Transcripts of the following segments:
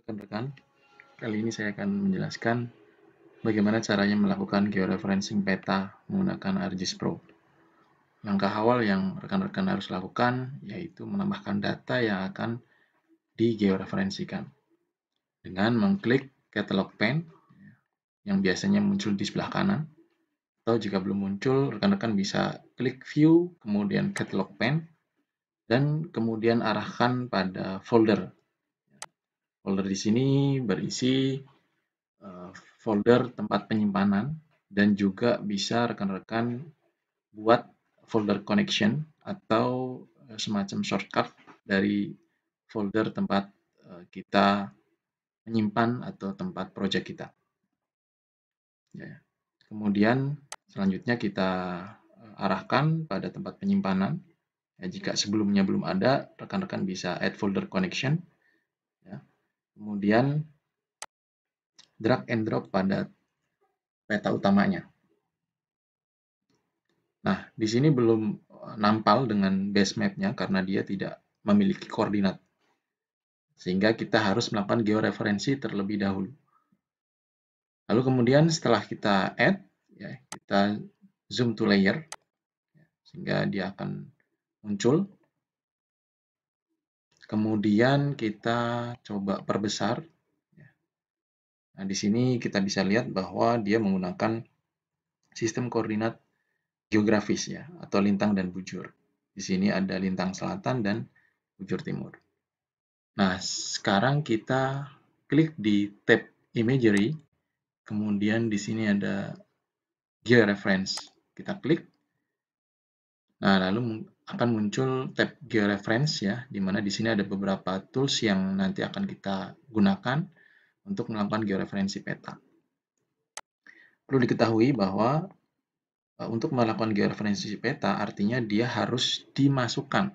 Rekan-rekan, kali ini saya akan menjelaskan bagaimana caranya melakukan georeferencing peta menggunakan ArcGIS Pro. Langkah awal yang rekan-rekan harus lakukan yaitu menambahkan data yang akan digeoreferensikan dengan mengklik Catalog pane yang biasanya muncul di sebelah kanan, atau jika belum muncul, rekan-rekan bisa klik View, kemudian Catalog pane, dan kemudian arahkan pada folder. Folder di sini berisi folder tempat penyimpanan dan juga bisa rekan-rekan buat folder connection atau semacam shortcut dari folder tempat kita menyimpan atau tempat project kita. Ya. Kemudian selanjutnya kita arahkan pada tempat penyimpanan. Ya, jika sebelumnya belum ada, rekan-rekan bisa add folder connection. Ya. Kemudian drag and drop pada peta utamanya. Nah, di sini belum nampal dengan base map-nya karena dia tidak memiliki koordinat. Sehingga kita harus melakukan georeferensi terlebih dahulu. Lalu kemudian setelah kita add, ya, kita zoom to layer, sehingga dia akan muncul. Kemudian kita coba perbesar. Nah, di sini kita bisa lihat bahwa dia menggunakan sistem koordinat geografis ya, atau lintang dan bujur. Di sini ada lintang selatan dan bujur timur. Nah, sekarang kita klik di tab Imagery, kemudian di sini ada Georeference. Kita klik. Nah, lalu akan muncul tab Georeference ya, di mana di sini ada beberapa tools yang nanti akan kita gunakan untuk melakukan georeferensi peta. Perlu diketahui bahwa untuk melakukan georeferensi peta artinya dia harus dimasukkan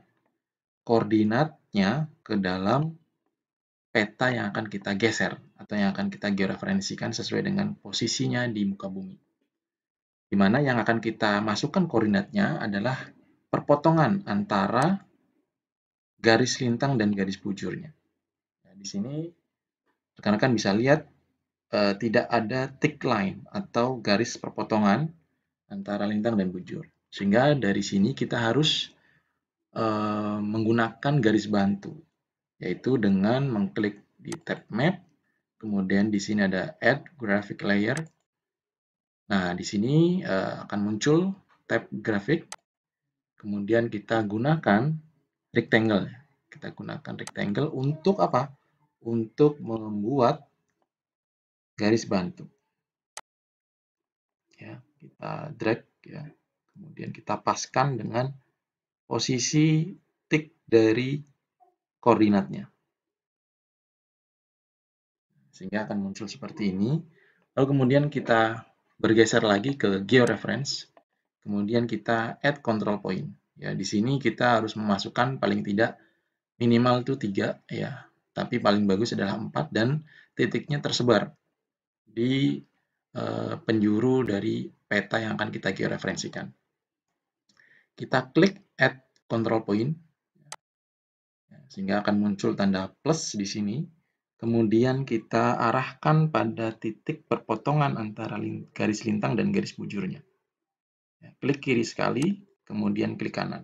koordinatnya ke dalam peta yang akan kita geser atau yang akan kita georeferensikan sesuai dengan posisinya di muka bumi. Di mana yang akan kita masukkan koordinatnya adalah perpotongan antara garis lintang dan garis bujurnya. Nah, di sini rekan-rekan bisa lihat tidak ada tick line atau garis perpotongan antara lintang dan bujur. Sehingga dari sini kita harus menggunakan garis bantu, yaitu dengan mengklik di tab Map, kemudian di sini ada Add Graphic Layer. Nah, di sini akan muncul tab Graphic, kemudian kita gunakan rectangle. Kita gunakan rectangle untuk apa? Untuk membuat garis bantu. Ya, kita drag ya. Kemudian kita paskan dengan posisi tik dari koordinatnya. Sehingga akan muncul seperti ini. Lalu kemudian kita bergeser lagi ke georeference. Kemudian kita add control point. Ya, di sini kita harus memasukkan paling tidak minimal itu 3 ya. Tapi paling bagus adalah 4 dan titiknya tersebar di penjuru dari peta yang akan kita georeferensikan. Kita klik add control point sehingga akan muncul tanda plus di sini. Kemudian kita arahkan pada titik perpotongan antara garis lintang dan garis bujurnya. Klik kiri sekali, kemudian klik kanan.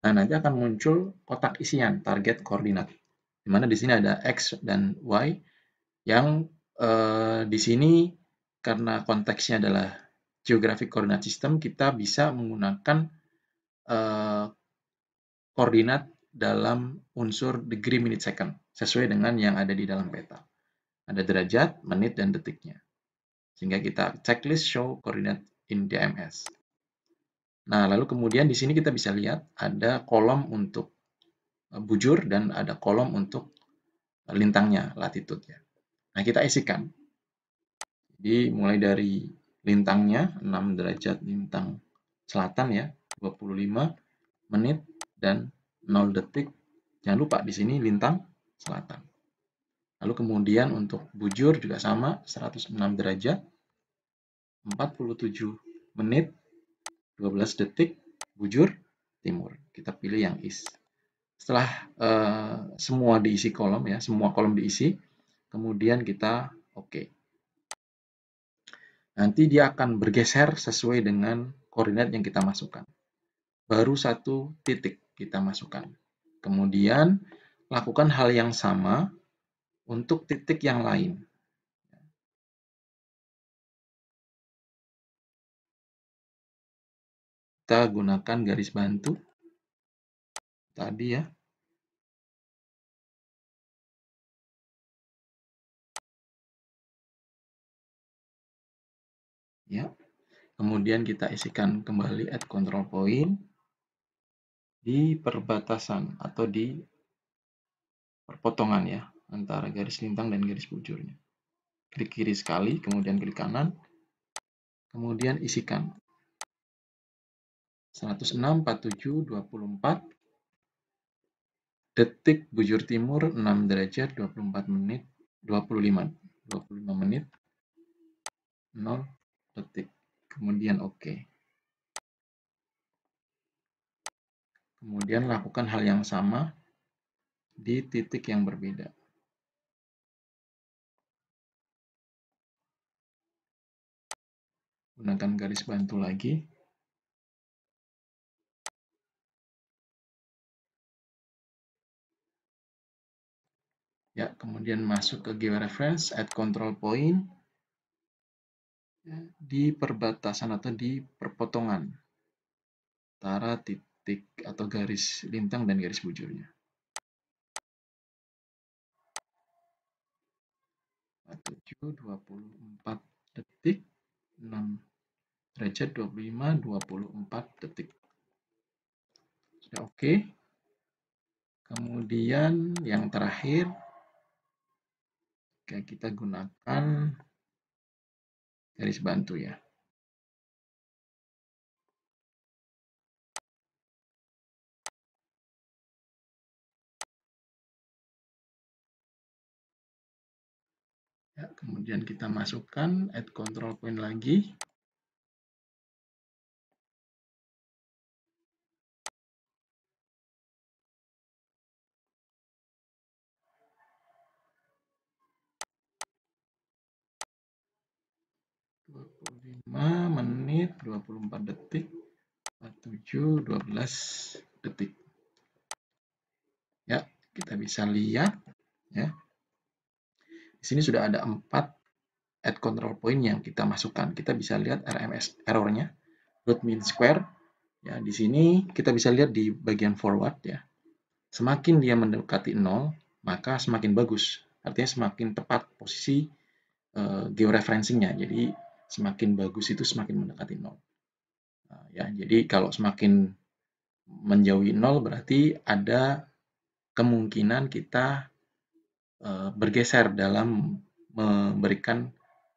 Nah, nanti akan muncul kotak isian target koordinat, di mana di sini ada X dan Y yang di sini karena konteksnya adalah geographic coordinate system, kita bisa menggunakan koordinat dalam unsur degree, minute, second, sesuai dengan yang ada di dalam peta. Ada derajat, menit, dan detiknya. Sehingga kita checklist show coordinate in DMS. Nah, lalu kemudian di sini kita bisa lihat ada kolom untuk bujur dan ada kolom untuk lintangnya, latitude ya. Nah, kita isikan. Jadi mulai dari lintangnya 6 derajat lintang selatan ya, 25 menit dan 0 detik. Jangan lupa di sini lintang selatan. Lalu kemudian untuk bujur juga sama, 106 derajat, 47 menit, 12 detik, bujur timur. Kita pilih yang east. Setelah semua diisi kolom ya, semua kolom diisi, kemudian kita oke. Nanti dia akan bergeser sesuai dengan koordinat yang kita masukkan. Baru satu titik kita masukkan. Kemudian lakukan hal yang sama untuk titik yang lain. Kita gunakan garis bantu tadi ya. Ya. Kemudian kita isikan kembali add control point di perbatasan atau di perpotongan ya antara garis lintang dan garis bujurnya. Klik kiri sekali, kemudian klik kanan, kemudian isikan 106, 47, 24 detik bujur timur 6 derajat 24 menit 25 menit 0 detik. Kemudian oke. Kemudian lakukan hal yang sama di titik yang berbeda. Gunakan garis bantu lagi. Ya, kemudian masuk ke georeference, add control point di perbatasan atau di perpotongan antara titik atau garis lintang dan garis bujurnya. 7, 24 detik, 6 derajat 25, 24 detik. Sudah oke. Kemudian yang terakhir, kita gunakan garis bantu ya. Ya, kemudian kita masukkan add control point lagi. menit 24 detik 47 12 detik. Ya, kita bisa lihat ya. Di sini sudah ada 4 add control point yang kita masukkan. Kita bisa lihat RMS errornya, root mean square. Ya, di sini kita bisa lihat di bagian forward ya. Semakin dia mendekati 0, maka semakin bagus. Artinya semakin tepat posisi georeferencingnya. Jadi semakin bagus itu semakin mendekati 0. Ya, jadi kalau semakin menjauhi 0 berarti ada kemungkinan kita bergeser dalam memberikan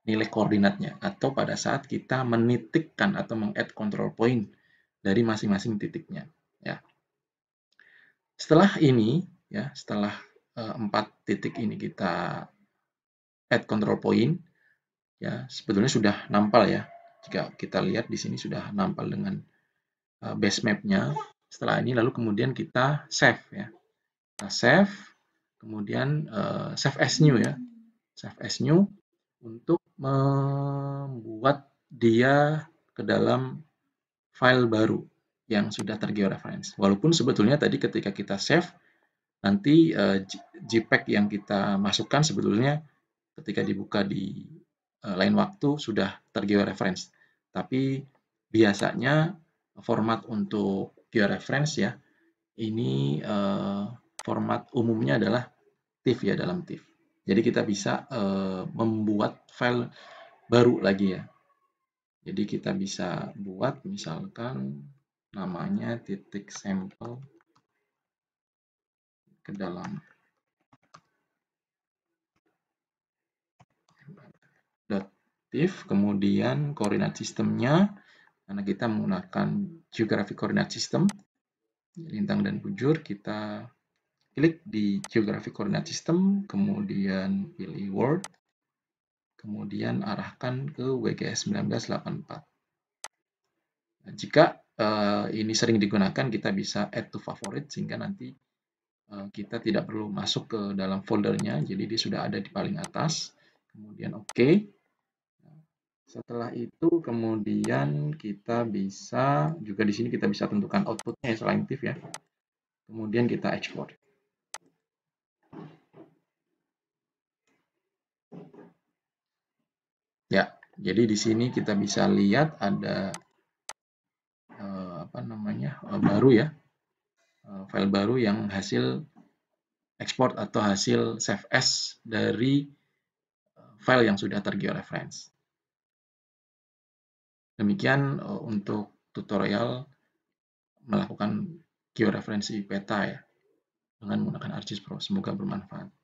nilai koordinatnya atau pada saat kita menitikkan atau meng-add control point dari masing-masing titiknya ya. Setelah ini ya, setelah 4 titik ini kita add control point ya, sebetulnya sudah nampal ya. Jika kita lihat di sini sudah nampal dengan base map-nya. Setelah ini lalu kemudian kita save ya. Kita save, kemudian save as new ya. Save as new untuk membuat dia ke dalam file baru yang sudah tergeoreference. Walaupun sebetulnya tadi ketika kita save, nanti JPEG yang kita masukkan sebetulnya ketika dibuka di lain waktu sudah tergeoreference. Tapi biasanya format untuk georeference ya, ini format umumnya adalah TIFF ya, dalam TIFF. Jadi kita bisa membuat file baru lagi ya. Jadi kita bisa buat misalkan namanya titik sampel ke dalam .tif, kemudian koordinat sistemnya karena kita menggunakan geographic coordinate system lintang dan bujur, kita klik di geographic coordinate system, kemudian pilih word, kemudian arahkan ke WGS 1984. Nah, jika ini sering digunakan, kita bisa add to favorite sehingga nanti kita tidak perlu masuk ke dalam foldernya, jadi dia sudah ada di paling atas. Kemudian oke. Setelah itu kemudian kita bisa juga di sini kita bisa tentukan outputnya ya, selain TIFF ya. Kemudian kita export. Ya, jadi di sini kita bisa lihat ada baru ya, file baru yang hasil ekspor atau hasil save as dari file yang sudah tergeoreference. Demikian untuk tutorial melakukan georeferensi peta ya dengan menggunakan ArcGIS Pro. Semoga bermanfaat.